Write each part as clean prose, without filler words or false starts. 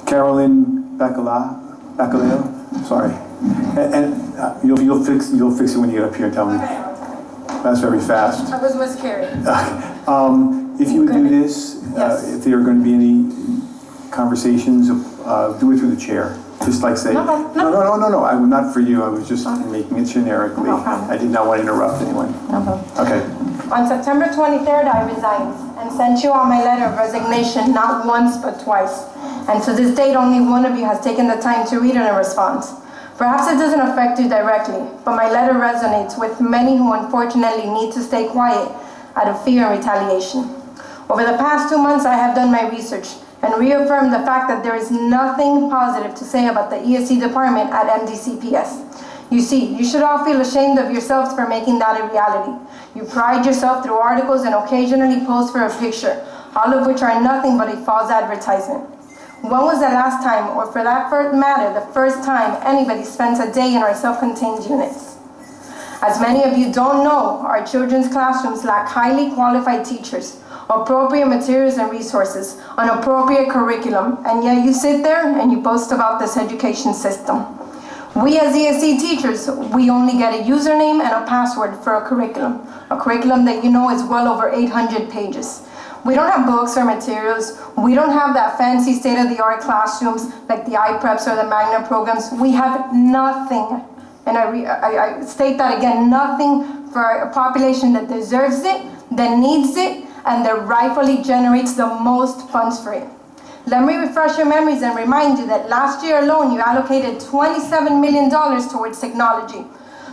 Carolyn Bacaleo, sorry. And you'll fix it when you get up here and tell me. That's very fast. I was miscarried. If you would do this, Yes. if there are going to be any conversations, do it through the chair. Just like say, no, not for you. I was just making it generically. No problem. I did not want to interrupt anyone. No problem. Okay. On September 23rd, I resigned and sent you all my letter of resignation not once but twice. And to this date, only one of you has taken the time to read it and respond. Perhaps it doesn't affect you directly, but my letter resonates with many who unfortunately need to stay quiet out of fear and retaliation. Over the past 2 months, I have done my research and reaffirmed the fact that there is nothing positive to say about the ESE department at M-DCPS. You see, you should all feel ashamed of yourselves for making that a reality. You pride yourself through articles and occasionally pose for a picture, all of which are nothing but a false advertisement. When was the last time, or for that matter, the first time anybody spent a day in our self-contained units? As many of you don't know, our children's classrooms lack highly qualified teachers, appropriate materials and resources, an appropriate curriculum, and yet you sit there and you boast about this education system. We as ESE teachers, we only get a username and a password for a curriculum that you know is well over 800 pages. We don't have books or materials. We don't have that fancy state-of-the-art classrooms like the iPreps or the Magna programs. We have nothing. And I state that again, nothing for a population that deserves it, that needs it, and that rightfully generates the most funds for it. Let me refresh your memories and remind you that last year alone, you allocated $27 million towards technology.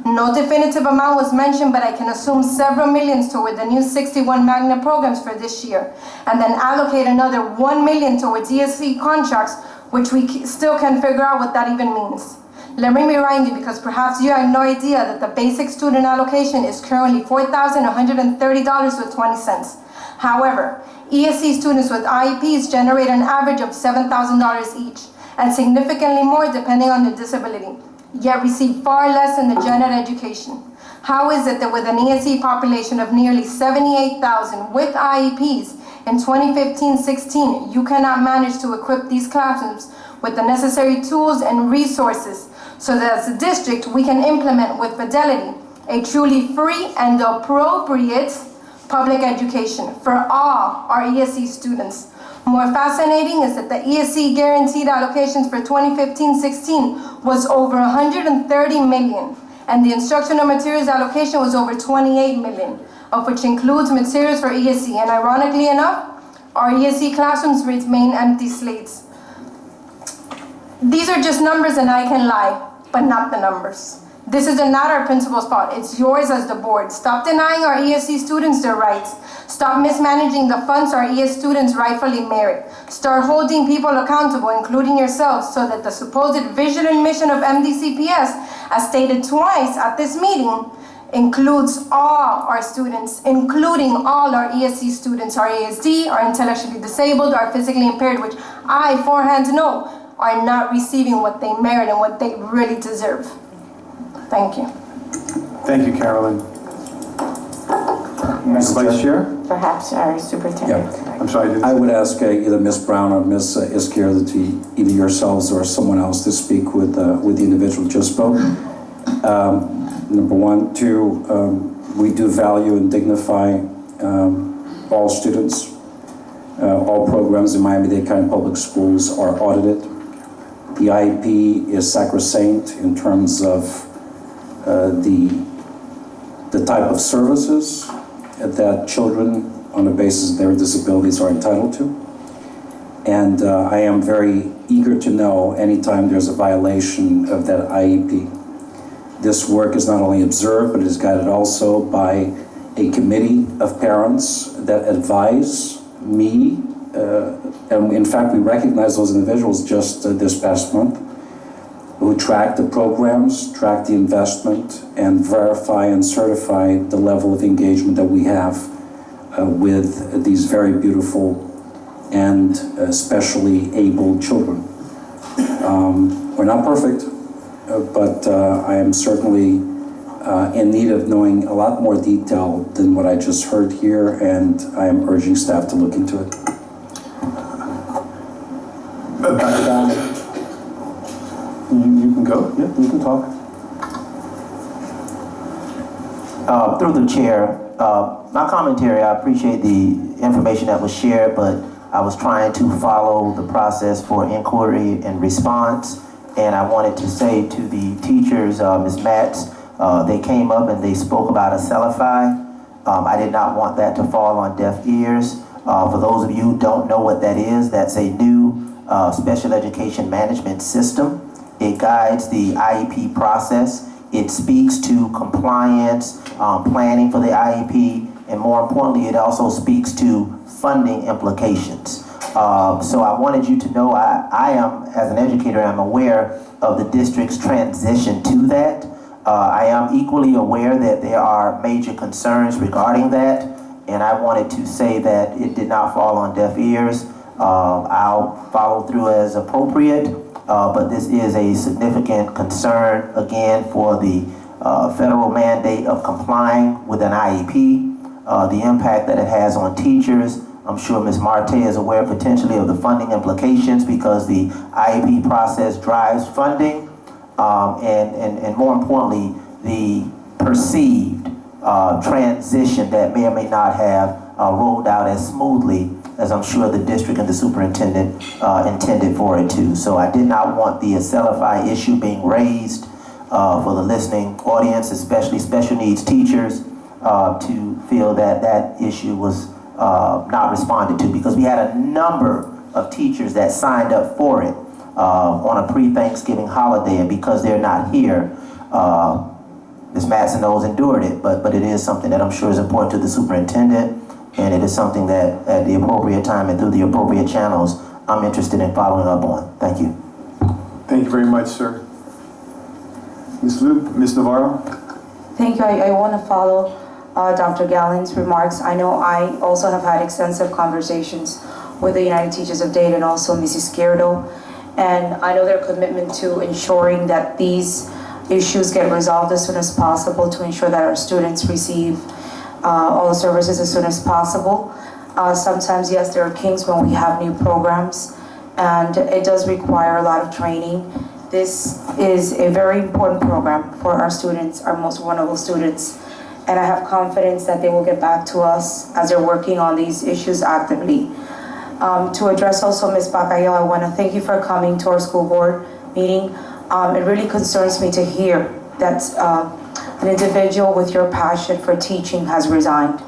No definitive amount was mentioned, but I can assume several millions toward the new 61 Magna programs for this year, and then allocate another $1 million towards ESE contracts, which we still can't figure out what that even means. Let me remind you, because perhaps you have no idea, that the basic student allocation is currently $4,130.20. However, ESE students with IEPs generate an average of $7,000 each, and significantly more depending on their disability, yet receive far less in the gen ed education. How is it that with an ESE population of nearly 78,000 with IEPs in 2015-16, you cannot manage to equip these classrooms with the necessary tools and resources so that as a district we can implement with fidelity a truly free and appropriate public education for all our ESE students? More fascinating is that the ESE guaranteed allocations for 2015-16 was over $130 million, and the instructional materials allocation was over $28 million, of which includes materials for ESE. And ironically enough, our ESE classrooms remain empty slates. These are just numbers, and I can lie, but not the numbers. This is not our principal's fault. It's yours as the board. Stop denying our ESE students their rights. Stop mismanaging the funds our ESE students rightfully merit. Start holding people accountable, including yourselves, so that the supposed vision and mission of M-DCPS, as stated twice at this meeting, includes all our students, including all our ESE students, our ASD, our intellectually disabled, our physically impaired, which I forehand know are not receiving what they merit and what they really deserve. Thank you. Thank you, Carolyn. Mr. Vice Chair? Perhaps our superintendent. Yeah. I'm sorry. I would ask either Ms. Brown or Ms. Izquierdo to either yourselves or someone else to speak with the individual who just spoke. Number one. Two, we do value and dignify all students. All programs in Miami-Dade County Public Schools are audited. The IEP is sacrosanct in terms of the type of services that children on the basis of their disabilities are entitled to. And I am very eager to know anytime there's a violation of that IEP. This work is not only observed, but it is guided also by a committee of parents that advise me, and in fact we recognize those individuals just this past month, who track the programs, track the investment, and verify and certify the level of engagement that we have with these very beautiful and especially able children. We're not perfect, but I am certainly in need of knowing a lot more detail than what I just heard here, and I am urging staff to look into it. Dr. Down, you can go, yeah, you can talk. Through the chair, my commentary, I appreciate the information that was shared, but I was trying to follow the process for inquiry and response. And I wanted to say to the teachers, Ms. Matz, they came up and they spoke about a Celify. I did not want that to fall on deaf ears. For those of you who don't know what that is, that's a new special education management system. It guides the IEP process. It speaks to compliance, planning for the IEP, and more importantly, it also speaks to funding implications. So I wanted you to know I am, as an educator, I'm aware of the district's transition to that. I am equally aware that there are major concerns regarding that, and I wanted to say that it did not fall on deaf ears. I'll follow through as appropriate. But this is a significant concern, again, for the federal mandate of complying with an IEP, the impact that it has on teachers. I'm sure Ms. Marte is aware potentially of the funding implications because the IEP process drives funding, and more importantly, the perceived transition that may or may not have rolled out as smoothly as I'm sure the district and the superintendent intended for it to. So I did not want the Celify issue being raised for the listening audience, especially special needs teachers, to feel that that issue was not responded to, because we had a number of teachers that signed up for it on a pre-Thanksgiving holiday, and because they're not here, Ms. Madsen knows endured it, but it is something that I'm sure is important to the superintendent. And it is something that at the appropriate time and through the appropriate channels, I'm interested in following up on. Thank you. Thank you very much, sir. Ms. Luke, Ms. Navarro? Thank you. I want to follow Dr. Gallen's remarks. I know I also have had extensive conversations with the United Teachers of Dade and also Mrs. Izquierdo. And I know their commitment to ensuring that these issues get resolved as soon as possible to ensure that our students receive all the services as soon as possible. Sometimes, yes, there are kinks when we have new programs, and it does require a lot of training. This is a very important program for our students, our most vulnerable students, and I have confidence that they will get back to us as they're working on these issues actively. To address also Ms. Bacayo, I want to thank you for coming to our school board meeting. It really concerns me to hear that an individual with your passion for teaching has resigned.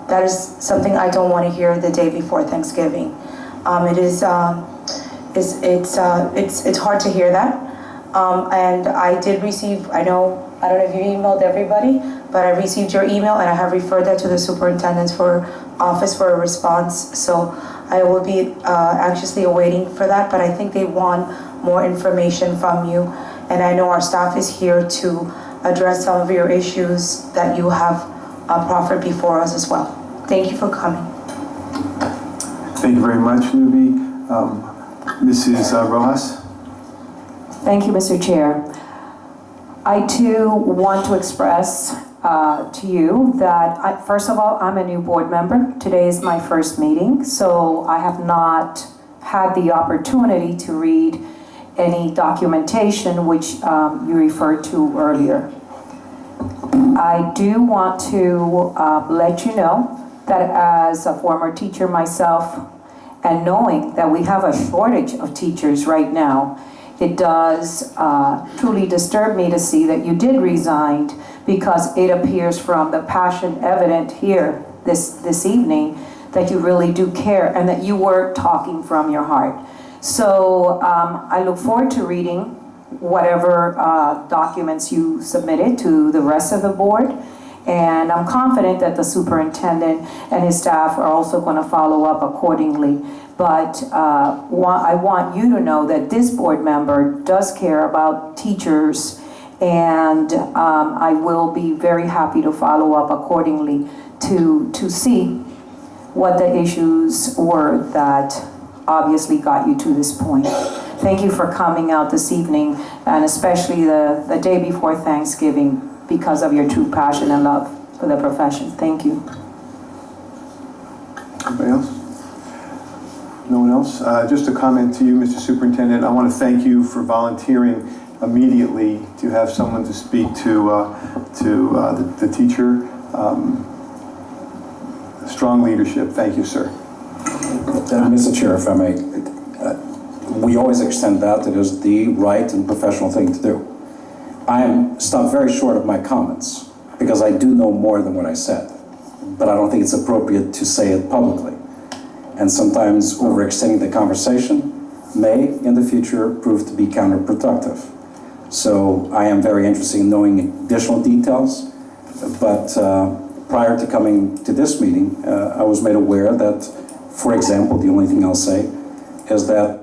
That is something I don't want to hear the day before Thanksgiving. It's hard to hear that. And I did receive, I don't know if you emailed everybody, but I received your email and I have referred that to the superintendent's office for a response. So I will be anxiously awaiting for that, but I think they want more information from you. And I know our staff is here to address some of your issues that you have proffered before us as well. Thank you for coming. Thank you very much, Nubi. Mrs. Rojas? Thank you, Mr. Chair. I too want to express to you that, first of all, I'm a new board member. Today is my first meeting, so I have not had the opportunity to read any documentation which you referred to earlier. I do want to let you know that as a former teacher myself, and knowing that we have a shortage of teachers right now, it does truly disturb me to see that you did resign, because it appears from the passion evident here this evening that you really do care and that you were talking from your heart. So I look forward to reading whatever documents you submitted to the rest of the board. And I'm confident that the superintendent and his staff are also going to follow up accordingly. But I want you to know that this board member does care about teachers, and I will be very happy to follow up accordingly to see what the issues were that obviously got you to this point. Thank you for coming out this evening, and especially the day before Thanksgiving, because of your true passion and love for the profession. Thank you. Anybody else? No one else? Just a comment to you, Mr. Superintendent. I want to thank you for volunteering immediately to have someone to speak to the teacher. Strong leadership. Thank you, sir. Mr. Chair, if I may, we always extend that. It is the right and professional thing to do. I am stopped very short of my comments because I do know more than what I said, but I don't think it's appropriate to say it publicly. And sometimes overextending the conversation may, in the future, prove to be counterproductive. So I am very interested in knowing additional details, but prior to coming to this meeting, I was made aware that, for example, the only thing I'll say is that